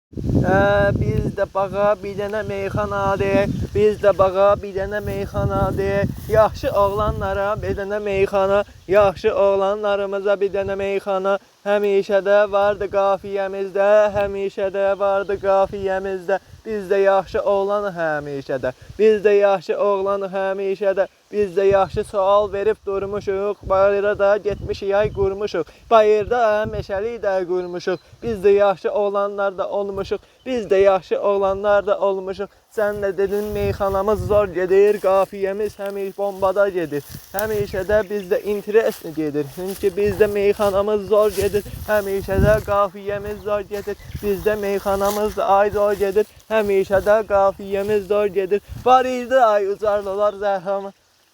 Bizdə bağa bir dənə meyxanadır, bizdə bağa bir dənə meyxanadır. Yaxşı oğlanlara bir dənə meyxana, yaxşı oğlanlarımıza bir dənə meyxana. Həmişə də vardı qafiyəmizdə, həmişə də vardı qafiyəmizdə. Bizdə yaxşı oğlan həmişə də, bizdə yaxşı oğlan həmişə də. Bizdə yaxşı sual verib durmuşuq, bayırda da getmişik ay qurmuşuq. Bayırda meşəli də qurmuşuq, bizdə yaxşı oğlanlar da olmuşuq. Bizdə yaxşı oğlanlar da olmuşuq. Sən də dedin meyxanamız zor gedir, qafiyəmiz həmişə bombada gedir. Həmişə də bizdə interes gedir, çünki bizdə meyxanamız zor gedir. Həmişə də qafiyəmiz zor gedir, bizdə meyxanamız da ay zor gedir. Həmişə də qafiyəmiz zor gedir. Var idi ay ucarlılar zəhramı,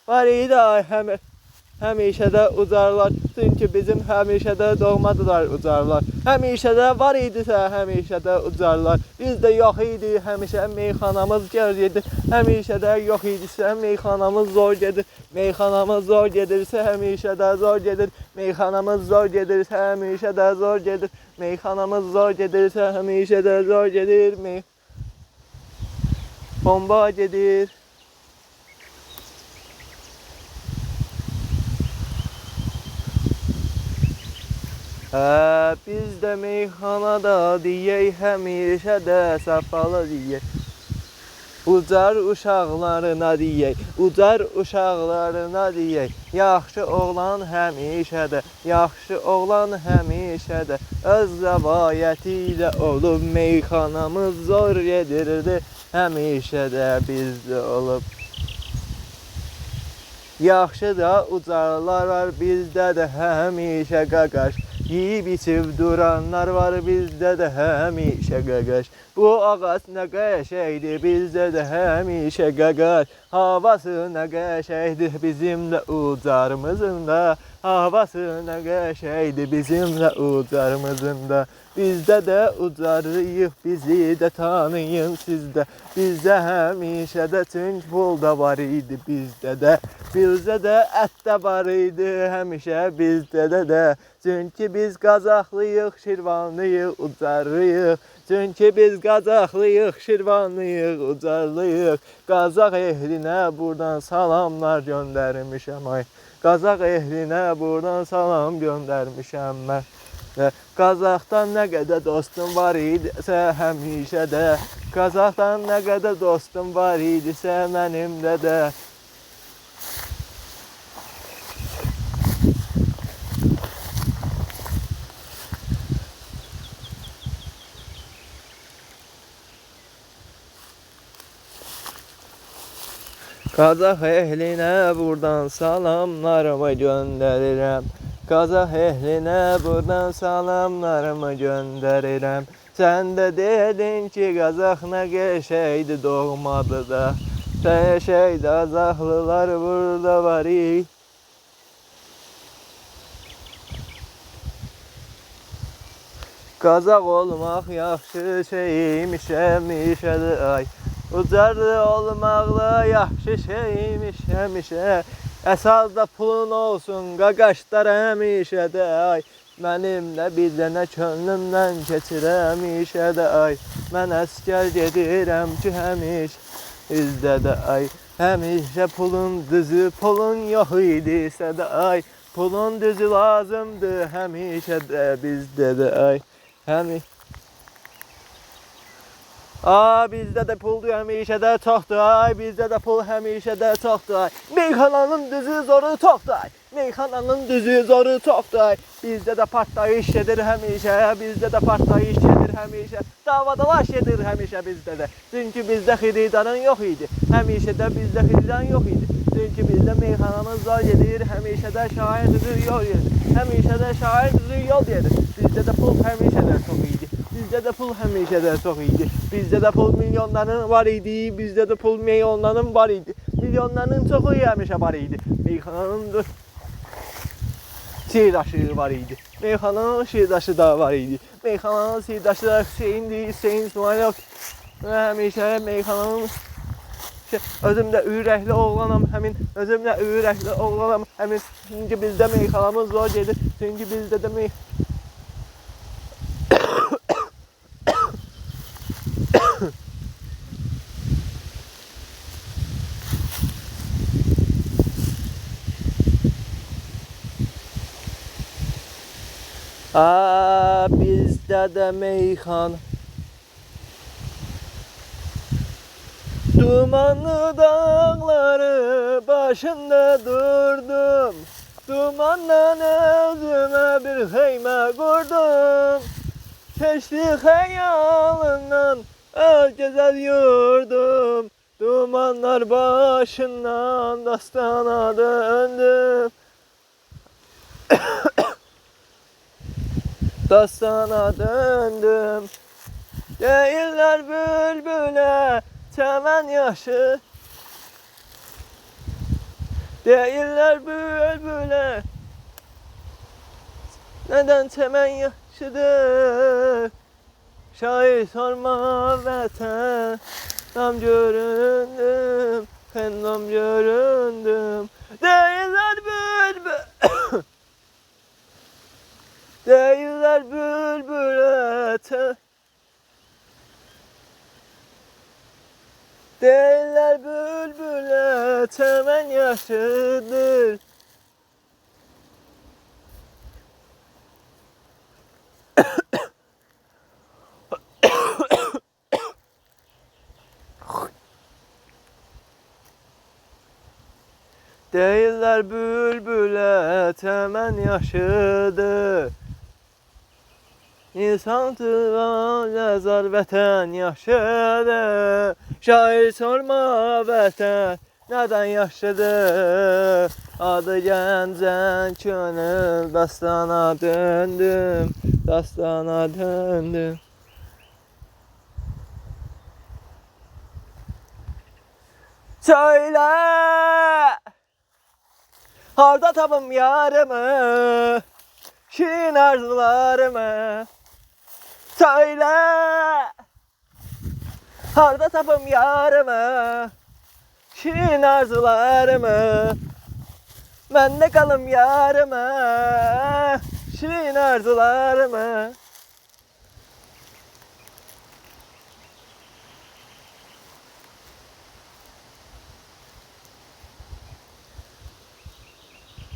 var idi ay həmişə də ucarlar. Çünki bizim həmişə də doğmadılar ucarlar. Həmişə də var idisə həmişə də ucarlar. Bizdə yox idi həmişə meyxanamız zor gedir. Həmişə də yox idisə meyxanamız zor gedir. Meyxanamız zor gedirsə həmişə də zor gedir. Meyxanamız zor gedirsə həmişə də zor gedir. Meyxanamız zor gedirsə həmişə də zor gedir. Bomba gedir. Bizdə meyxanada deyək, həmişə də səfalı deyək. Ucar uşaqlarına deyək, ucar uşaqlarına deyək. Yaxşı oğlan həmişə də, yaxşı oğlan həmişə də. Öz rəvayəti ilə olub meyxanamız zor gedirdi. Həmişə də bizdə olub. Yaxşı da ucarlar var, bizdə də həmişə qaqaş. Yiyib içib duranlar var, bizdə də həmişə qaqaş. Bu ağac nə qəşəkdir, bizdə də həmişə qaqaş. Havası nə qəşəkdir, bizim də ucarımızın da. Havası nə qəşəkdir, bizim də ucarımızın da. Bizdə də ucarıyıq, bizi də tanıyın sizdə. Bizdə həmişə də çünki pul da var idi bizdə də. Bizdə də ət də var idi həmişə bizdə də. Çünki biz Qazaxlıyıq, Şirvanlıyıq, ucarlıyıq. Çünki biz Qazaxlıyıq, Şirvanlıyıq, ucarlıyıq. Qazax ehlinə buradan salamlar göndərmişəm ay. Qazax ehlinə buradan salam göndərmişəm mən. Qazaxdan nə qədər dostum var idisə həmişə də. Qazaxdan nə qədər dostum var idisə mənimlə də. Qazax ehlinə buradan salamlarımı göndərirəm. Qazax ehlinə buradan salamlarımı göndərirəm. Sən də dedin ki, Qazax nə qəşəkdir doğmadı da. Qəşək Qazaxlılar burada var. Qazax olmaq yaxşı şeymiş həmişədir ay. Ucarlı olmaqla yaxşı şeymiş həmişə. Əsas da pulun olsun qaqaşlar həmişə də ay. Mənimlə bir dənə könlümdən keçir həmişə də ay. Mən əskər gedirəm ki həmişə bizdə də ay. Həmişə pulun düzü, pulun yox idisə də ay. Pulun düzü lazımdır həmişə də bizdə də ay. Bizdə də pul həmişə də çoxdur ay. Bizdə də pul həmişə də çoxdur ay. Meyxananın düzü zoru çoxdur ay. Meyxananın düzü zoru çoxdur ay. Bizdə də partlayış gedir həmişə. Bizdə də partlayış gedir həmişə. Davadalaş gedir həmişə bizdə də. Çünki bizdə xiridanın yox idi. Həmişə də bizdə xiridan yox idi. Çünki bizdə meyxanamız zor gedir. Həmişə də şair düzü yol gedir. Həmişə də şair düzü yol gedir. Bizdə də pul həmişə də çox idi. Bizdə də pul həmişə də çox idi. Bizdə də pul milyonların var idi. Bizdə də pul milyonların var idi. Milyonların çoxu həmişə var idi. Meyxananın sirdaşı var idi. Meyxananın sirdaşı da var idi. Meyxananın sirdaşı da Hüseyndir, Hüseyn İsmailov. Həmişə meyxananın özüm də ürəkli oğlanam həmin. Özüm də ürəkli oğlanam həmin. Çünki bizdə meyxanamız zor gedir. Çünki bizdə də Bizde de meyhan. Dumanlı dağları başında durdum. Dumandan özüme bir heyme kurdum. Keçti hayalından öz güzel yurdum. Dumanlar başından dastana döndüm. Dastana döndüm. Değiller bülbüle çemen yaşı. Değiller bülbüle neden çemen yaşıdır? Şair sorma vətən. Nam göründüm, kendom göründüm. Değiller bülbül değiller bülbüle değiller bülbüle çemen yaşıdır. Değiller bülbüle çemen yaşıdır. İnsan tıvan yazar vətən yaşıdır. Şair sorma vətən nədən yaşıdır? Adı gəncən könül dastana döndüm. Dastana döndüm. Söyle harda tapım yarımı, şirin arzularımı. Söyle harda tapım yarımı, şirin arzularımı. Mende kalım yarımı, şirin arzularımı.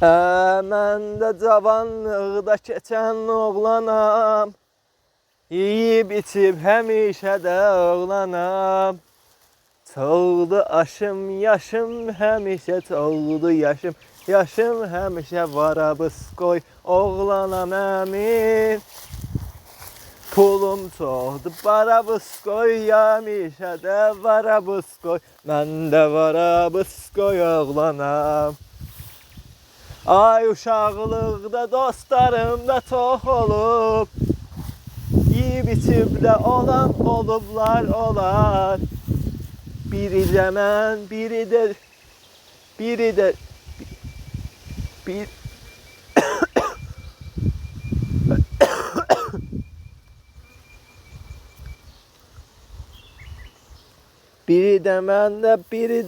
Mən də cavanlıqda keçən oğlanam. Yiyib içib həmişə də oğlanam. Çoxdu aşım, yaşım, həmişə çoxdu yaşım. Yaşım həmişə varabız qoy, oğlanam əmin. Pulum çoxdu, varabız qoy, həmişə də varabız qoy. Mən də varabız qoy, oğlanam. Ay uşaqlıqda dostlarım da çox olub. Yiyib içib də olan olublar olar. Biri də mən, biri də biri də məndə, biri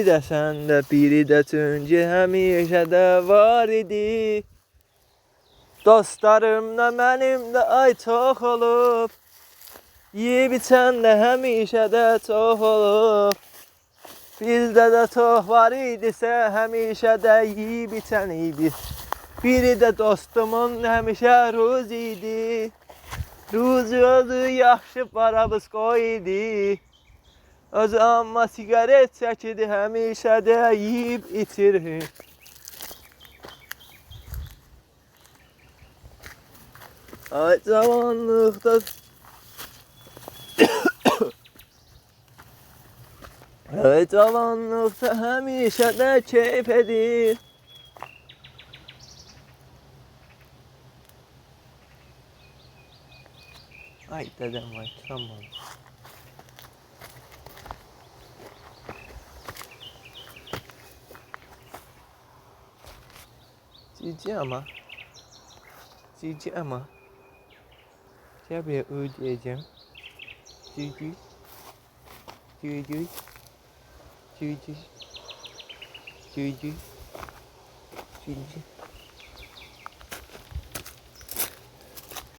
də səndə, biri də çünki həmişə də var idi. Dostlarım da mənim də ay çox olub. Yeyib içən də həmişə də çox olub. Bizdə də çox var idisə həmişə də yeyib içən idi. Biri də dostumun həmişə Ruz idi. Ruz özü yaxşı barabız qoy idi. Özü amma sigaret çəkidi, həmişə də yeyib içir. Ay cavanlıqda ay cavanlıqda həmişə də keyf edir. Ay dedem vay, tamam. Cici ama. Cici ama. Gel buraya ödeyeceğim. Cici. Cici. Cici. Cici. Cici.